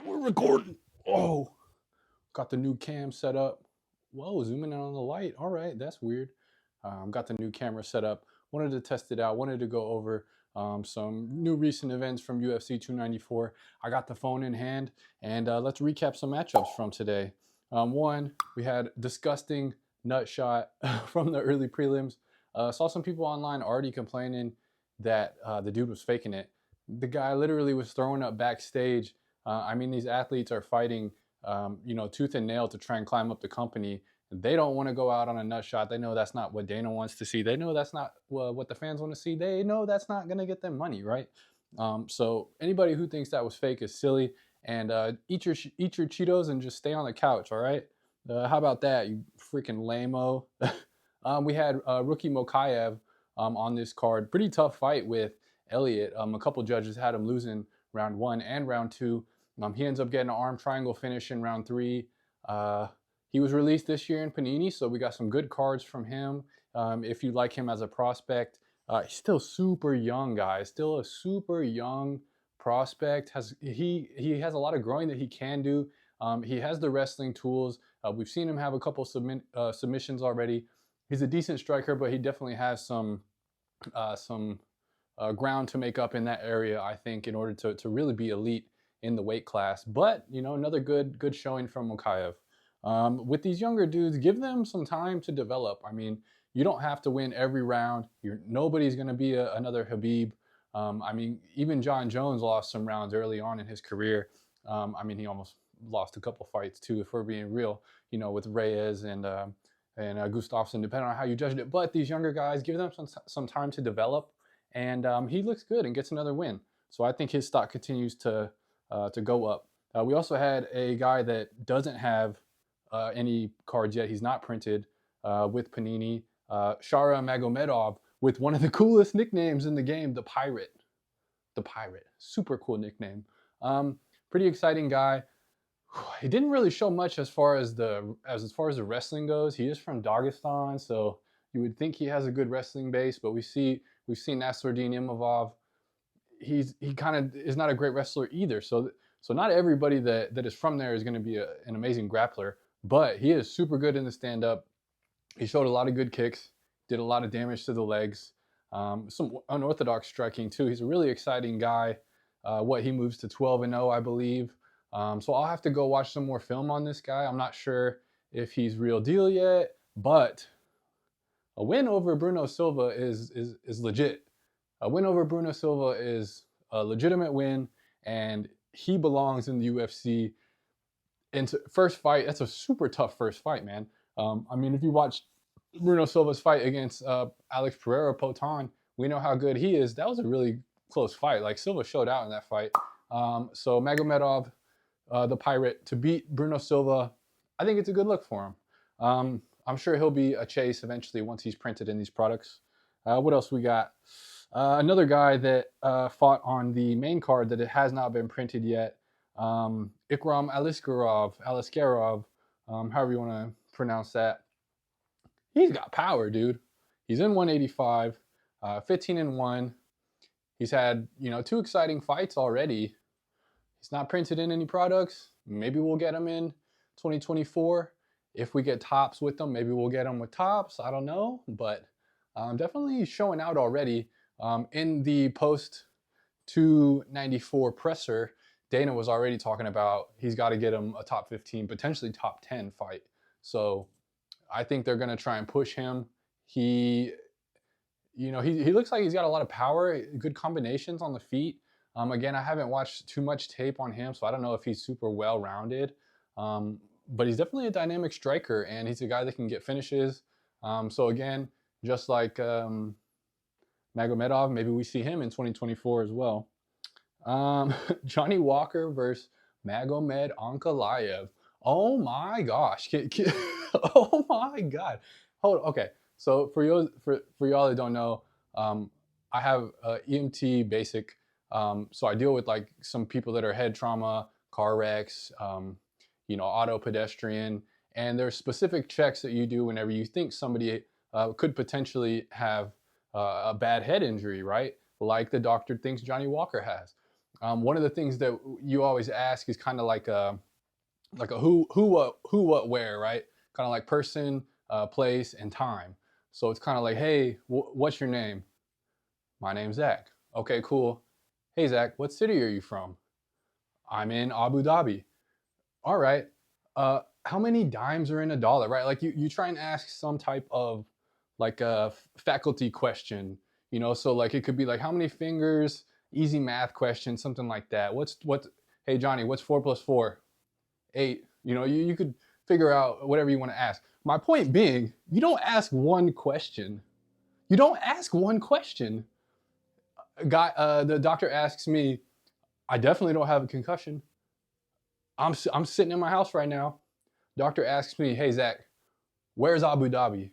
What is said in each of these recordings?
We're recording. Oh, got the new cam set up. Whoa, zooming in on the light. All right, that's weird. Got the new camera set up. Wanted to test it out. Wanted to go over some new recent events from UFC 294. I got the phone in hand, and let's recap some matchups from today. One, we had disgusting nut shot from the early prelims. Saw some people online already complaining that the dude was faking it. The guy literally was throwing up backstage. I mean, these athletes are fighting, tooth and nail to try and climb up the company. They don't want to go out on a nut shot. They know that's not what Dana wants to see. They know that's not what the fans want to see. They know that's not going to get them money, right? So anybody who thinks that was fake is silly. And eat your Cheetos and just stay on the couch, all right? How about that, you freaking lame-o? We had rookie Mokaev on this card. Pretty tough fight with Elliott. A couple judges had him losing round 1 and round 2. He ends up getting an arm triangle finish in round 3. He was released this year in Panini, so we got some good cards from him. If you like him as a prospect, he's still super young, guys. Still a super young prospect. He has a lot of growing that he can do. He has the wrestling tools. We've seen him have a couple submissions already. He's a decent striker, but he definitely has some ground to make up in that area, I think, in order to really be elite in the weight class. But, another good showing from Mokaev. With these younger dudes, give them some time to develop. I mean, you don't have to win every round. Nobody's going to be another Khabib. I mean, even John Jones lost some rounds early on in his career. He almost lost a couple fights too, if we're being real, with Reyes and Gustafsson, depending on how you judge it. But these younger guys, give them some time to develop, and he looks good and gets another win. So I think his stock continues to go up. We also had a guy that doesn't have any cards yet. He's not printed with Panini. Shara Magomedov with one of the coolest nicknames in the game, the Pirate. The Pirate. Super cool nickname. Pretty exciting guy. He didn't really show much as far as the wrestling goes. He is from Dagestan, so you would think he has a good wrestling base, but we've seen Nasruddin Imavov. He kind of is not a great wrestler either. So not everybody that is from there is going to be an amazing grappler, but he is super good in the stand-up. He showed a lot of good kicks, did a lot of damage to the legs, some unorthodox striking too. He's a really exciting guy. He moves to 12-0, I believe. So I'll have to go watch some more film on this guy. I'm not sure if he's real deal yet, but a win over Bruno Silva is legit. A win over Bruno Silva is a legitimate win, and he belongs in the UFC. And first fight, that's a super tough first fight, man. If you watch Bruno Silva's fight against Alex Pereira Potan, we know how good he is. That was a really close fight. Like, Silva showed out in that fight. So Magomedov, the Pirate, to beat Bruno Silva, I think it's a good look for him. I'm sure he'll be a chase eventually once he's printed in these products. What else we got? Another guy that fought on the main card that it has not been printed yet, Ikram Aliskerov, however you want to pronounce that. He's got power, dude. He's in 185, 15-1. He's had, 2 exciting fights already. He's not printed in any products. Maybe we'll get him in 2024. If we get tops with them, maybe we'll get him with tops. I don't know, but definitely showing out already. In the post 294 presser, Dana was already talking about he's got to get him a top 15, potentially top 10 fight. So I think they're going to try and push him. He looks like he's got a lot of power, good combinations on the feet. Again, I haven't watched too much tape on him, so I don't know if he's super well-rounded. But he's definitely a dynamic striker, and he's a guy that can get finishes. So again, just like Magomedov, maybe we see him in 2024 as well. Johnny Walker versus Magomed Ankalaev. Oh my gosh. Oh my God. Okay. So for y'all that don't know, I have EMT basic. So I deal with like some people that are head trauma, car wrecks, auto pedestrian, and there's specific checks that you do whenever you think somebody could potentially have a bad head injury, right? Like the doctor thinks Johnny Walker has. One of the things that you always ask is kind of like a who, what, where, right? Kind of like person, place, and time. So it's kind of like, hey, what's your name? My name's Zach. Okay, cool. Hey, Zach, what city are you from? I'm in Abu Dhabi. All right. How many dimes are in a dollar, right? Like you try and ask some type of like a faculty question, you know? So like it could be like, how many fingers? Easy math question, something like that. Hey, Johnny, what's 4 plus 4? 8. You know, you could figure out whatever you want to ask. My point being, you don't ask one question. You don't ask one question. The doctor asks me, I definitely don't have a concussion. I'm sitting in my house right now. Doctor asks me, hey Zach, where's Abu Dhabi?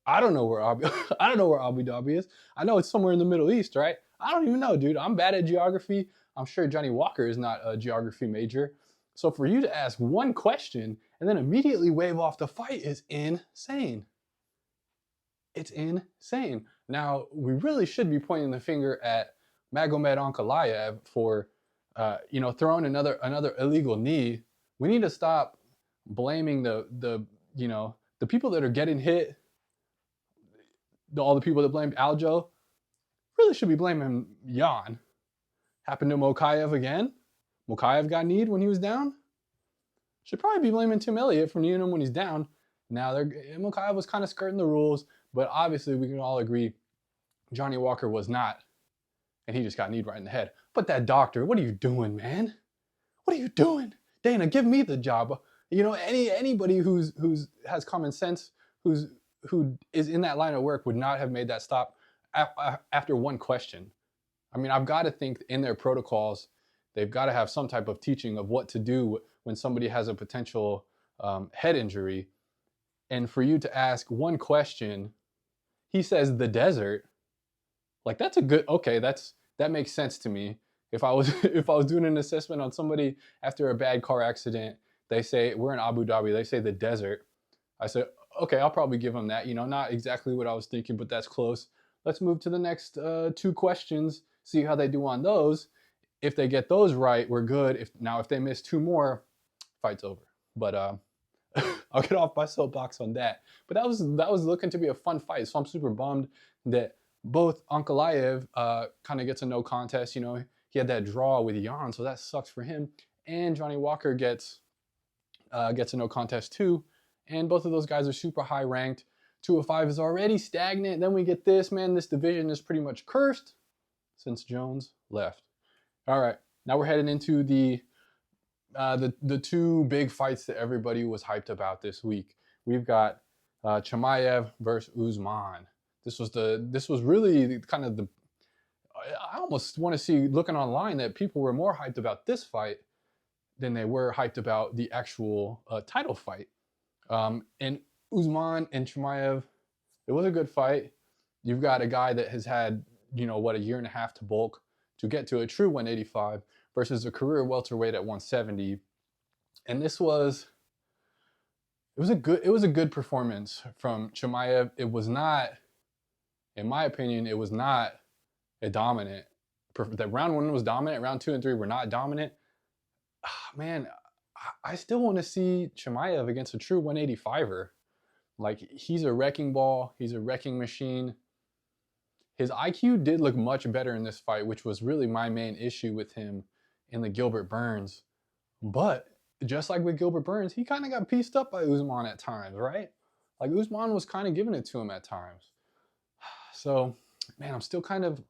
I don't know where Abu I don't know where Abu Dhabi is. I know it's somewhere in the Middle East, right? I don't even know, dude. I'm bad at geography. I'm sure Johnny Walker is not a geography major. So for you to ask one question and then immediately wave off the fight is insane. It's insane. Now, we really should be pointing the finger at Magomed Ankalaev for throwing another illegal knee. We need to stop blaming the people that are getting hit, all the people that blamed Aljo, really should be blaming Jan. Happened to Mokaev again. Mokaev got kneed when he was down. Should probably be blaming Tim Elliott for kneeing him when he's down. Now, Mokaev was kind of skirting the rules, but obviously we can all agree Johnny Walker was not, and he just got kneed right in the head. But that doctor, what are you doing, man? What are you doing? Dana, give me the job. You know, anybody who's has common sense, who is in that line of work would not have made that stop after one question. I mean, I've got to think in their protocols, they've got to have some type of teaching of what to do when somebody has a potential head injury. And for you to ask one question, he says the desert. Like that's a good, okay, that makes sense to me. If I was doing an assessment on somebody after a bad car accident, they say we're in Abu Dhabi, they say the desert. I said, okay, I'll probably give them that. You know, not exactly what I was thinking, but that's close. Let's move to the next 2 questions, see how they do on those. If they get those right, we're good. If they miss 2 more, fight's over. But I'll get off my soapbox on that. But that was looking to be a fun fight. So I'm super bummed that both Ankalaev kind of gets a no contest. You know, he had that draw with Jan, so that sucks for him. And Johnny Walker gets a no contest too. And both of those guys are super high ranked. 205 is already stagnant. Then we get this, man. This division is pretty much cursed since Jones left. All right, now we're heading into the 2 big fights that everybody was hyped about this week. We've got Chimaev versus Usman. This was really kind of I almost want to see, looking online, that people were more hyped about this fight than they were hyped about the actual title fight. And Usman and Chimaev, it was a good fight. You've got a guy that has had, a year and a half to bulk to get to a true 185 versus a career welterweight at 170. And it was a good performance from Chimaev. It was not, in my opinion, it was not a dominant. That round 1 was dominant. Round 2 and 3 were not dominant. Man, I still want to see Chimaev against a true 185er. Like, he's a wrecking ball. He's a wrecking machine. His IQ did look much better in this fight, which was really my main issue with him in the Gilbert Burns. But just like with Gilbert Burns, he kind of got pieced up by Usman at times, right? Like, Usman was kind of giving it to him at times. So, man, I'm still kind of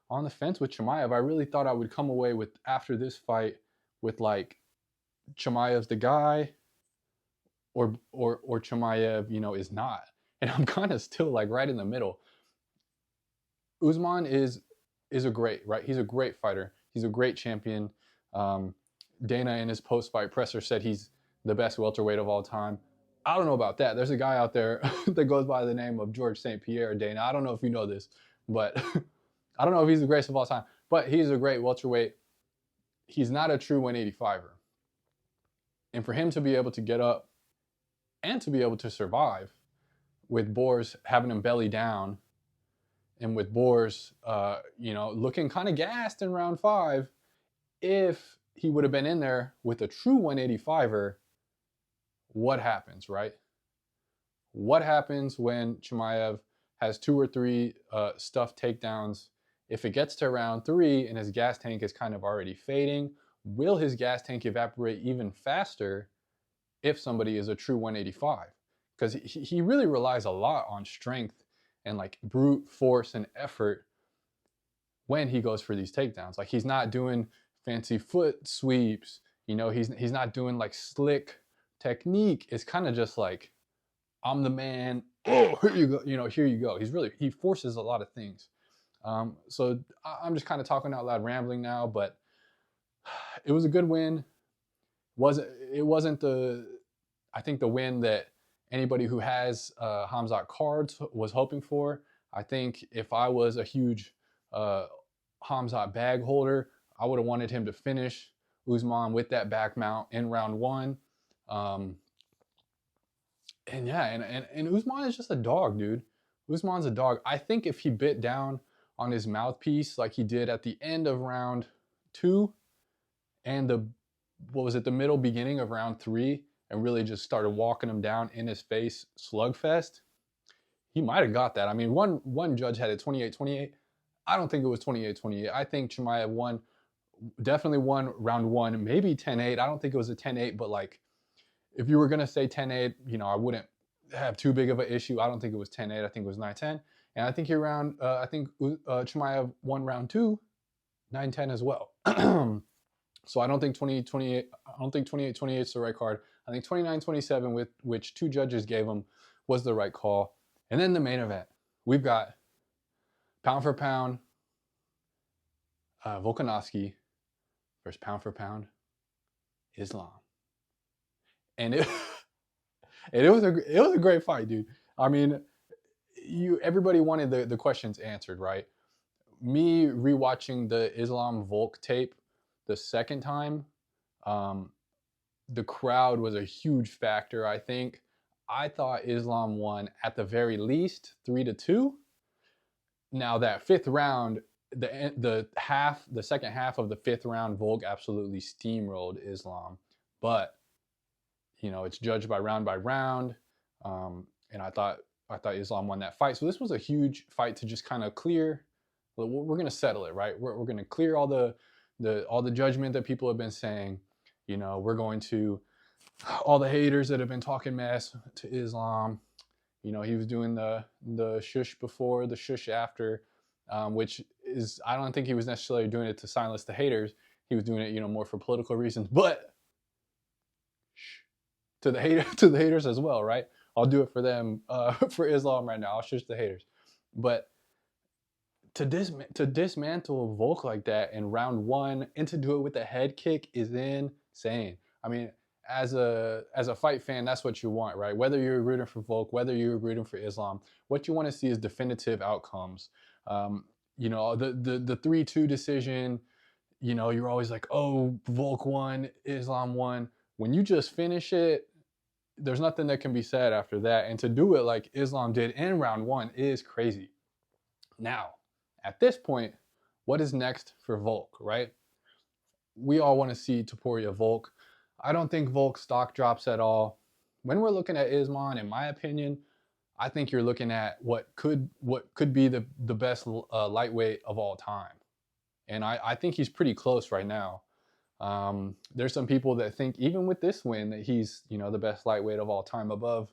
on the fence with Chimaev. I really thought I would come away with, after this fight, with like, Chimaev's the guy, or Chimaev, is not. And I'm kind of still like right in the middle. Usman is a great, right? He's a great fighter. He's a great champion. Dana in his post-fight presser said he's the best welterweight of all time. I don't know about that. There's a guy out there that goes by the name of George St. Pierre, Dana. I don't know if you know this, but I don't know if he's the greatest of all time, but he's a great welterweight. He's not a true 185er. And for him to be able to get up and to be able to survive with Boers having him belly down and with Boers, you know, looking kind of gassed in round 5, if he would have been in there with a true 185er, what happens, right? What happens when Chimaev has 2 or 3 stuffed takedowns? If it gets to round 3 and his gas tank is kind of already fading, will his gas tank evaporate even faster if somebody is a true 185? Because he really relies a lot on strength and like brute force and effort when he goes for these takedowns. Like, he's not doing fancy foot sweeps, you know, he's not doing like slick technique. It's kind of just like, I'm the man. Oh, here you go. You know, here you go. He forces a lot of things. So I'm just kind of talking out loud, rambling now, but it was a good win. It wasn't I think the win that anybody who has Khamzat cards was hoping for. I think if I was a huge Khamzat bag holder, I would have wanted him to finish Usman with that back mount in round 1. And yeah, and Usman is just a dog, dude. Usman's a dog. I think if he bit down on his mouthpiece like he did at the end of round 2 and the middle beginning of round 3, and really just started walking him down in his face slugfest, he might have got that. I mean, one judge had it 28-28. I don't think it was 28-28. I think Chimaev definitely won round 1, maybe 10-8. I don't think it was a 10-8, but like, if you were going to say 10-8, you know, I wouldn't have too big of an issue. I don't think it was 10-8. I think it was 9-10. And I think Chimaev won round 2, 9-10 as well. So I don't think 28-28 is the right card. I think 29-27, with which 2 judges gave him, was the right call. And then the main event, we've got pound for pound, Volkanovski versus pound for pound, Islam. And it was a great fight, dude. I mean, everybody wanted the questions answered, right? Me rewatching the Islam Volk tape the second time, the crowd was a huge factor, I think. I thought Islam won at the very least 3-2. Now that 5th round, the second half of the 5th round, Volk absolutely steamrolled Islam. But you know, it's judged by round, and I thought Islam won that fight. So this was a huge fight to just kind of clear. We're gonna settle it, right? We're gonna clear all the judgment that people have been saying. You know, we're going to, all the haters that have been talking mess to Islam. You know, he was doing the shush before, the shush after, which is, I don't think he was necessarily doing it to silence the haters. He was doing it, you know, more for political reasons. But to the haters as well, right? I'll do it for them, for Islam right now. I'll shush the haters. But to dismantle Volk like that in round 1 and to do it with a head kick is insane. I mean, as a fight fan, that's what you want, right? Whether you're rooting for Volk, whether you're rooting for Islam, what you want to see is definitive outcomes. You know, the 3-2 decision, you know, you're always like, oh, Volk won, Islam won. When you just finish it, there's nothing that can be said after that. And to do it like Islam did in round 1 is crazy. Now, at this point, what is next for Volk, right? We all want to see Topuria Volk. I don't think Volk stock drops at all. When we're looking at Islam, in my opinion, I think you're looking at what could be the best lightweight of all time. And I think he's pretty close right now. There's some people that think even with this win that he's, you know, the best lightweight of all time, above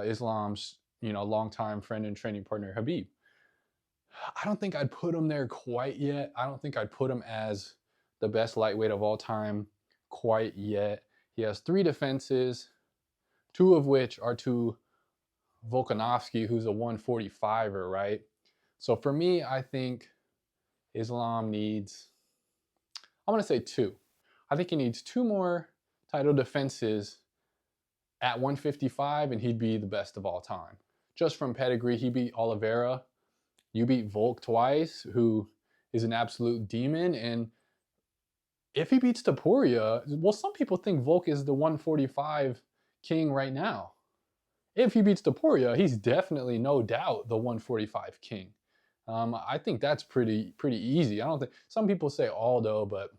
Islam's, you know, longtime friend and training partner Khabib. I don't think I'd put him there quite yet. I don't think I'd put him as the best lightweight of all time quite yet. He has 3 defenses, 2 of which are to Volkanovski, who's a 145er, right? So for me, I think Islam needs, I'm going to say 2. I think he needs 2 more title defenses at 155, and he'd be the best of all time. Just from pedigree, he beat Oliveira. You beat Volk twice, who is an absolute demon. And if he beats Topuria, well, some people think Volk is the 145 king right now. If he beats Topuria, he's definitely, no doubt, the 145 king. I think that's pretty easy. I don't think some people say Aldo, but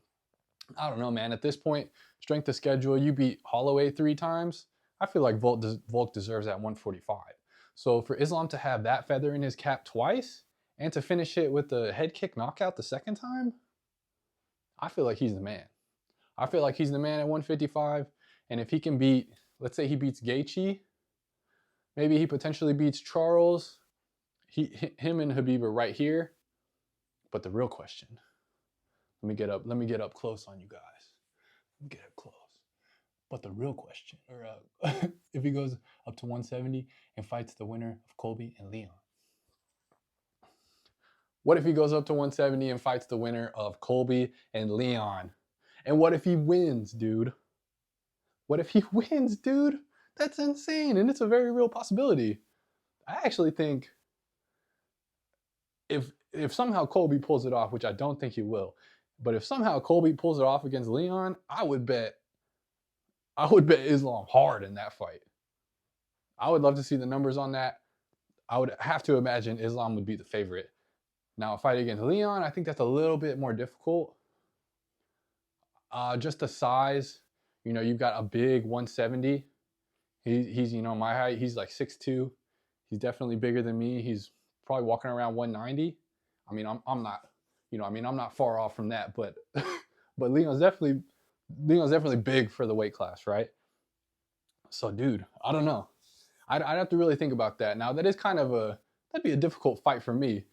I don't know, man. At this point, strength of schedule, you beat Holloway 3 times. I feel like Volk deserves that 145. So for Islam to have that feather in his cap twice and to finish it with the head kick knockout the second time, I feel like he's the man. I feel like he's the man at 155. And if he can beat, let's say he beats Gaethje, maybe he potentially beats Charles. Him and Khabib are right here. But the real question, let me get up close on you guys. Let me get up close. But the real question, or if he goes up to 170 and fights the winner of Colby and Leon. What if he goes up to 170 and fights the winner of Colby and Leon? And what if he wins, dude? What if he wins, dude? That's insane, and it's a very real possibility. I actually think if somehow Colby pulls it off, which I don't think he will, but if somehow Colby pulls it off against Leon, I would bet Islam hard in that fight. I would love to see the numbers on that. I would have to imagine Islam would be the favorite. Now, a fight against Leon, I think that's a little bit more difficult. Just the size, you've got a big 170. He's my height. He's like 6'2". He's definitely bigger than me. He's probably walking around 190. I mean, I'm not, I'm not far off from that, but but Leon's definitely big for the weight class, right? So, dude, I don't know. I'd have to really think about that. Now, that is that'd be a difficult fight for me.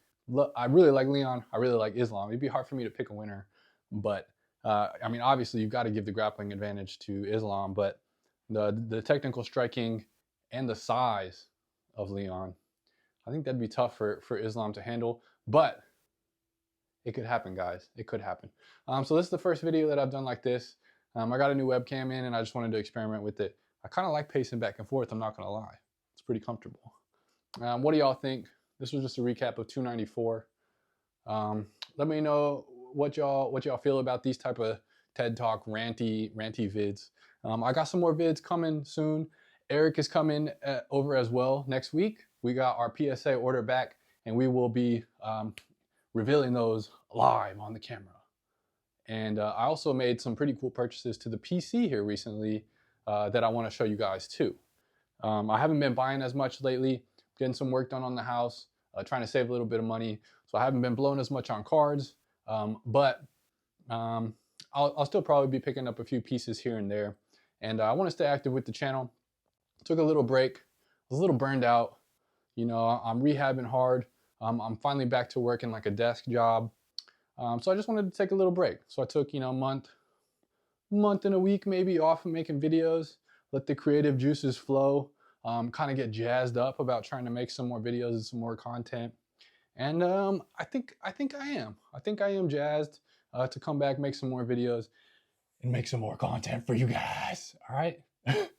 I really like Leon. I really like Islam. It'd be hard for me to pick a winner, but I mean, obviously, you've got to give the grappling advantage to Islam, but the technical striking and the size of Leon, I think that'd be tough for Islam to handle, but it could happen, guys. It could happen. So this is the first video that I've done like this. I got a new webcam in, and I just wanted to experiment with it. I kind of like pacing back and forth, I'm not going to lie. It's pretty comfortable. What do y'all think? This was just a recap of 294. Let me know what y'all feel about these type of TED Talk ranty vids. I got some more vids coming soon. Eric is coming over as well next week. We got our PSA order back, and we will be revealing those live on the camera. And I also made some pretty cool purchases to the PC here recently that I want to show you guys too. I haven't been buying as much lately, getting some work done on the house, trying to save a little bit of money. So I haven't been blown as much on cards, but I'll still probably be picking up a few pieces here and there. And I want to stay active with the channel. Took a little break. I was a little burned out. I'm rehabbing hard. I'm finally back to working like a desk job. So I just wanted to take a little break. So I took, a month and a week maybe off of making videos, let the creative juices flow, kind of get jazzed up about trying to make some more videos and some more content. And I think I am. I think I am jazzed to come back, make some more videos, and make some more content for you guys. All right?